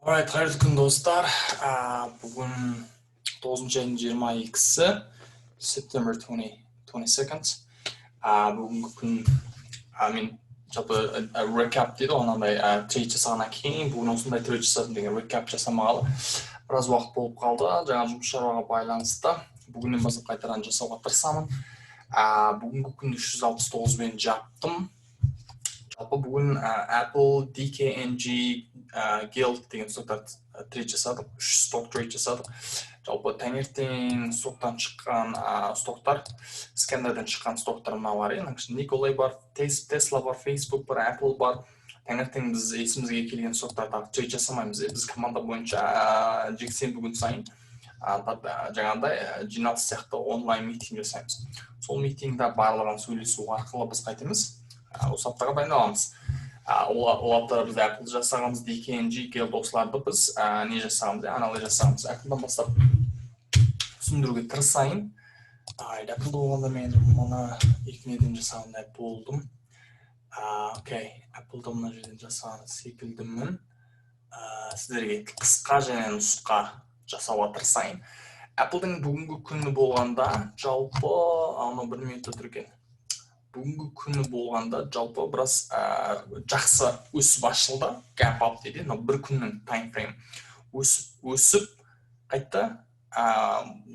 Alright, қайырлы күн достар. Бүгін 9 айының 22-сі, September 22nd. Бүгінгі күн мен жалпы recap дейді, онандай трейд жасағаннан кейін, бүгін осындай трейд жасадым деген recap жасамағалы. Біраз уақыт болып қалды, жаңа жұмыс шаруаға байланысты. Бүгіннен бастап қайтадан жасауға тырысамын. Бүгінгі күн 369 бен жаптым. Жалпы бүгін AAPL, DKNG, Guild деген стоктар трейд жасадық, 3 сток трейд жасадық. Жалпы таңертең стоктан шыққан стоктар, скендерден шыққан стоктар мыналар. Николай бар, Tesla бар, Facebook бар, Apple бар. Таңертең біз есімізге келген стоктарды трейд жасамаймыз. Біз команда бойынша жексенбі күн сайын жаңағыдай жиналыс сияқты онлайн митинг жасаймыз. Сол митингде барлығын сөйлесу арқылы біз қайтеміз. Осы аптаға дайындаламыз. Ол аптада біз Apple жасағанбыз, DKNG, Guild осыларды біз не жасағанбыз, анализ жасағанбыз. Apple'дан бастап түсіндіруге тырысайын. Apple'да болғанда мен мұны екі неден жасағандай болдым. Apple'да мұны жерден жасаған секілдімін. Сіздерге қысқа және нұсқа жасауға тырысайын. Apple'дың бүгінгі күні болғанда жалпы, бір минутта түрген. Бүгінгі күні болғанда жалпы біраз жақсы өсіп ашылды, gap up дейді, бір күннің time frame өсіп қайтты,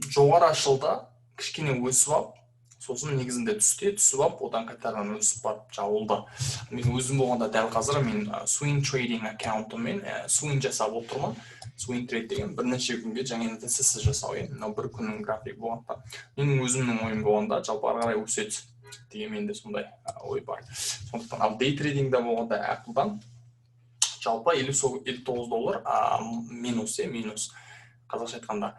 жоғары ашылды, кішкене өсіп ап, сосын негізінде түсіп ап, одан қайтадан өсіп барып жабылды. Мен өзім болғанда дәл қазір мен swing trading аккаунтымен swing жасап отырмын. Swing trade деген бірнеше күнге жаңа індесіз жасау, бір күннің график болғанда. Менің өзімнің ойым болғанда жалпы ары қарай өседі деген менде сондай ой бар. Сондықтан day trading'да болғанда Apple'дан жалпы $59 минус қазақша айтқанда.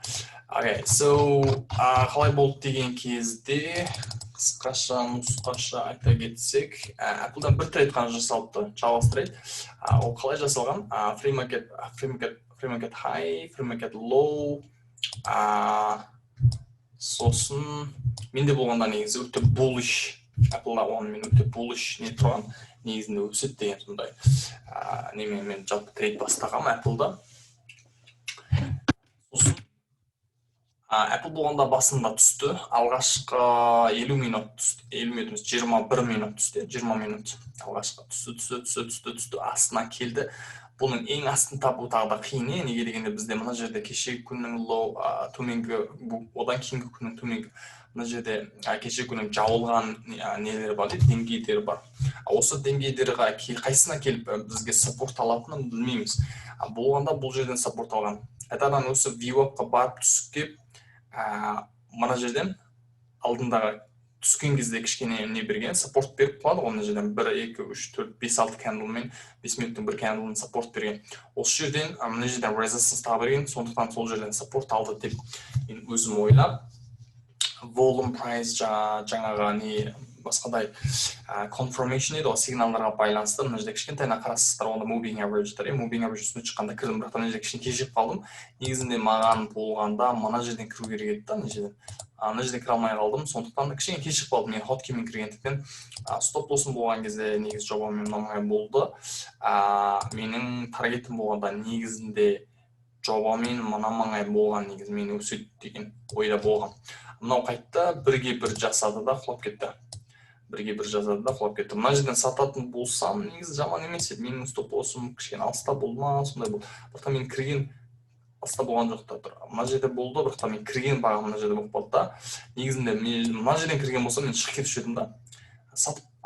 Қалай болды деген кезде қысқаша нұсқаша айта кетсек, Apple'дан бір трейд қана жасалыпты, Java трейд. Ол қалай жасалған? Free market high, free market low, сосын менде болғанда негізі өте bullish, Apple'да оған мен өте bullish не тұрған, негізінде өсет деген сондай. Мен жалпы трейд бастағам Apple'да. Сосын Apple болғанда басында түсті, алғашқы 50 минут түсті, 21 минут түсті, 20 минут алғашқы түсті, астына келді. Бұның ең астын табу тағы да қиын, неге дегенде бізде мына жерде кешегі күннің low төменгі, одан кейінгі күннің төменгі, мына жерде кешегі күннің жауылған нелері бар, деңгейлері бар. Осы деңгейлері қайсына келіп бізге саппорт алатынын білмейміз. Болғанда бұл жерден саппорт алған. Қайтадан осы view-upқа барып түсіп кеп, мына жерден алдындағы түскен кезде кішкене не берген, саппорт беріп қалады, оны жерден 1, 2, 3, 4, 5, 6 кәнділмен 5 минуттың бір кәнділін саппорт берген. Осы жерден, мына жерден resistance таға берген, сондықтан сол жерден саппорт алды деп мен өзім ойлап. Volume price жаңаға не басқадай confirmation еді, сигналдарға байланысты. Мына жерде кішкентайына қарасыздар, онда moving average'дар. Moving average үстіне шыққанда кірдім, бірақтан мына жерде кішкене кешіп қалдым. Негізінде маған болғанда мына жерден кіру керек еді, мына жерден кіре алмай қалдым, сондықтан кішкене кешіп қалдым. Мен хоткеймен кіргендіктен стоп лоссым болған кезде негіз жобамен ұнамай болды. Менің таргетім болғанда негізінде жобамен маңай болған, негіз мені өсет деген ойда болған. Мынау қайтты, бірге бір жасады да құлап кетті. Мына жерден сататын болсам, негіз жаман емес еді. Менің стоп лоссым кішкене алыста болды ма, сондай болды. Бірақта мен кірген алыста болған жоқта тұр. Мына жерде болды, бірақта мен кірген бағым мына жерде болып қалды да. Негізінде мына жерден кірген болсам, мен шығып кетіп едім да.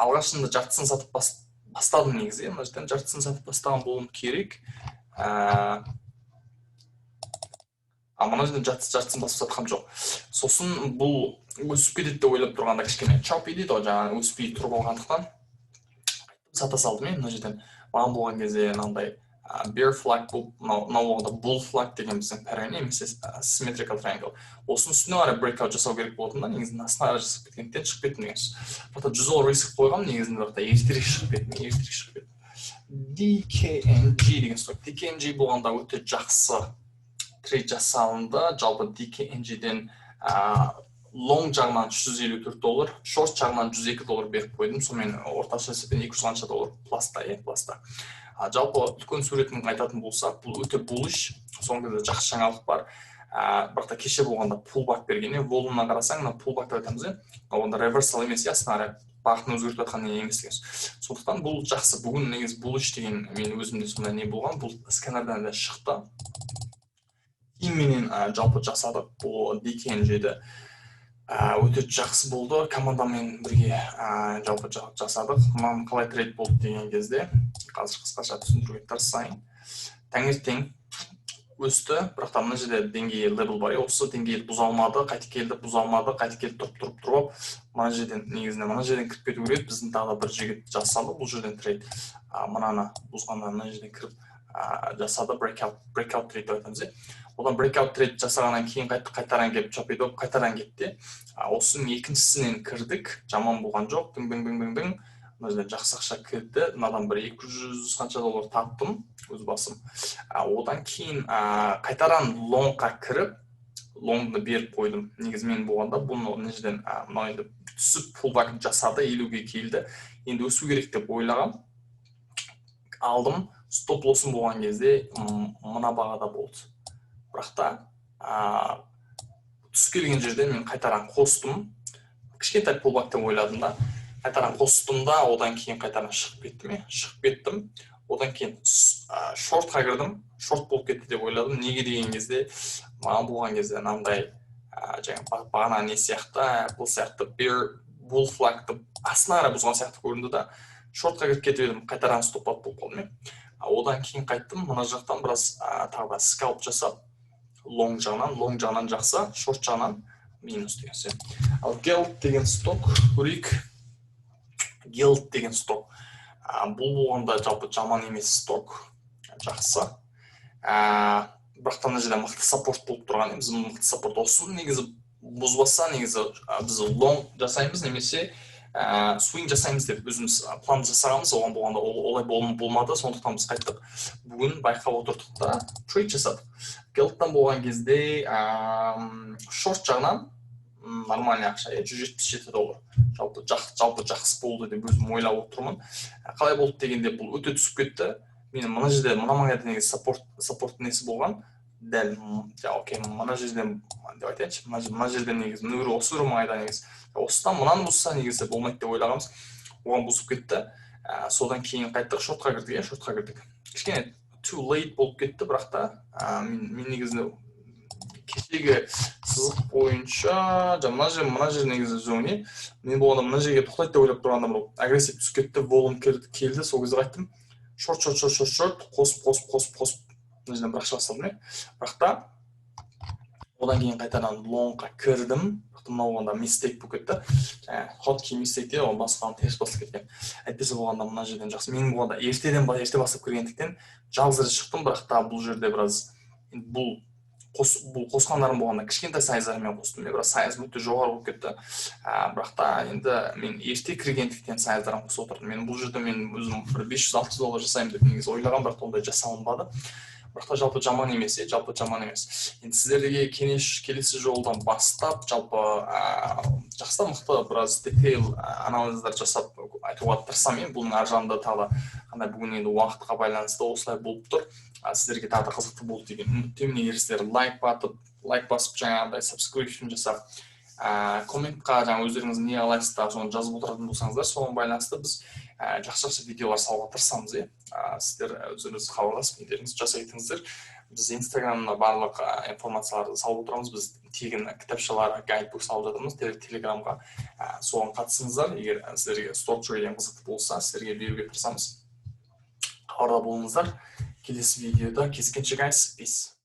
Алғашында жартысын сатып бастадым негізі. Мына жерден жартысын сатып бастаған болуым керек. Мына жерден жартысын басып сатқам жоқ. Сосын бұл өсіп кетеді деп ойлап тұрғанда кішкене чап едеді, жаңағы өспей тұрып алғандықтан сата салдым. Мына жерден маған болған кезде мынандай bear flag болып, мынау болғанда bull flag деген біздің пәрәне, немесе symmetrical triangle. Осының үстіне қарай breakout жасау керек болатын да, негізінде астына қарай жасап кеткендіктен шығып кеттім деген сөз. Бірақта 100 доллар риск қойғам, негізінде бірақта ертерек шығып кеттім. DKNG деген сток. DKNG болғанда өте жақсы трейд жасалынды. Жалпы DKNG-ден long жағынан $354, short жағынан $102 беріп қойдым. Сонымен орташа есеппен $200 пласта. Жалпы үлкен суретін айтатын болсақ, бұл өте bullish, соңғы жақсы жаңалық бар. Бірақ та кеше болғанда pullback берген, волумына қарасаң, pullback деп айтамыз, онда reversal емес, ясына бағытын өзгертіп жатқан емес деген. Сондықтан бұл жақсы. Бүгін негізі bullish деген мен өзімде сондай не болған, бұл сканерден де шықты. Менен жалпы жасадық, бұл DKNG-ді өте жақсы болды. Командамен бірге жалпы жасадық. Маған қалай трейд болды деген кезде, қазір қысқаша түсіндіруге тырысайын. Таңертең өсті, бірақ та мына жерде деңгей левел бар. Осы деңгейді бұза алмады, қайтып келді, бұза алмады, қайтып келді, тұрып, мына жерден негізінде мына жерден кіріп кету керек. Біздің тағы да бір жігіт жасады, бұл жерден трейд. Мынаны бұзғанда мына жерден кіріп жасады, breakout трейд деп айтамыз. Одан breakout трейд жасағаннан кейін қайтаран келіп, чопейді қайтаран кетті. Осының екіншісінен кірдік, жаман болған жоқ, дың. Мына жерде жақсы ақша кірді, мынадан бір 200 қанша доллар таптым өз басым. Одан кейін қайтаран лонгқа кіріп, лонгды беріп қойдым. Негізімен болғанда бұны мына жерден түсіп pullback жасады, 50-ге келді. Енді өсу керек деп ойлағам. Алдым, стоп лоссым болған кезде мына бағада болды. Бірақ та түс келген жерден мен қайтаран қостым. Кішкентай pullback деп ойладым да. Қайтаран қостым да, одан кейін қайтаран шығып кеттім. Одан кейін шортқа кірдім, шорт болып кетті деп ойладым. Неге деген кезде, маған болған кезде мынандай бағана не сияқты, бұл сияқты bull flag-ды астына қарай бұзған сияқты көрінді да, шортқа кіріп кетіп едім, қайтаран стоп-ат болып қалдым. Одан кейін қайттым, мына жақтан біраз тағы да скалп жасап, лонг жағынан жақсы, шорт жағынан минус деген сияқты. Ал гелд деген сток көрейік. Гелд деген сток. Бұл болғанда жалпы жаман емес сток. Жақсы. Бірақ та мына жерде мықты саппорт болып тұрған. Біз мықты саппорт olsun. Негізі бұзбаса, негізі біз лонг жасаймыз, немесе swing жасаймыз деп өзіміз план жасағанбыз. Оған болғанда олай болмады. Сондықтан біз қайттық. Бүгін байқап отырдық та трейд жасадық. Гелдтан болған кезде шорт жағынан нормальный ақша, 177 доллар. Жалпы жақсы болды деп өзім ойлап отырмын. Қалай болды дегенде бұл өте түсіп кетті. Мен мына жерде мына маңайда негізі саппорт несі болған. Дәл, окей, мына жерден деп айтайыншы. Мына жерден негізі осы маңайда негізі. Осыдан мынаны бұзса негізі болмайды деп ойлағанбыз. Оған бұзып кетті. Содан кейін қайттық, шортқа кірдік. Кішкене too late болып кетті, бірақ та мен негізі кешегі сызық бойынша, мына жер негізі зоне. Мен болғанда мына жерге тоқтайды деп ойлап тұрғанда бұл агрессив түсіп кетті, волым келді, сол кезде қайттым. Шорт, қосып, мына жерден бір ақша бастадым. Бірақ та одан кейін қайтадан лонгқа кірдім. Мына болғанда мистейк болып кетті. Хотки мистейк де, ол басқаны теріс басып кеткен. Әйтпесе болғанда мына жерден жақсы. Менің болғанда ерте басып кіргендіктен жалғыз шықтым, бірақ та бұл жерде біраз бұл қосқандарым болғанда кішкентай сайыздарымен қостым. Біраз сайыз өте жоғары болып кетті. Бірақ та енді мен ерте кіргендіктен сайыздарын қосып отырдым. Мен бұл жерде мен өзім 500-600 доллар жасаймын деп негізі ойлаған, бірақ ондай жасалынбады. Бірақ та жалпы жаман емес. Енді сіздерге келесі жолдан бастап жалпы жақсы мықты біраз детейл анализдер жасап айтуға тырысамын. Мен бұның ар жағында тағы қандай бүгін енді уақытқа байланысты осылай болып тұр. Сіздерге тағы да қызықты болды деген үміттемін. Егер сіздер лайк басып жаңағыдай subscription жасап, комментқа өздеріңіз не қалайсыздар, соны жазып отыратын болсаңыздар, соған байланысты біз жақсы видеолар салуға тырысамыз. Сіздер өздеріңіз хабарласып, недеріңіз жасайтыңыздар. Біз инстаграмда барлық информацияларды салып отырамыз. Біз тегін кітапшалар, гайдбук салып жатырмыз. Телеграмға соған қатысыңыздар. Егер сіздерге стоп-трейдинг қызықты болса, сіздерге беруге тырысамыз. Хабарда болыңыздар. Келесі видеода кездескенше guys, peace.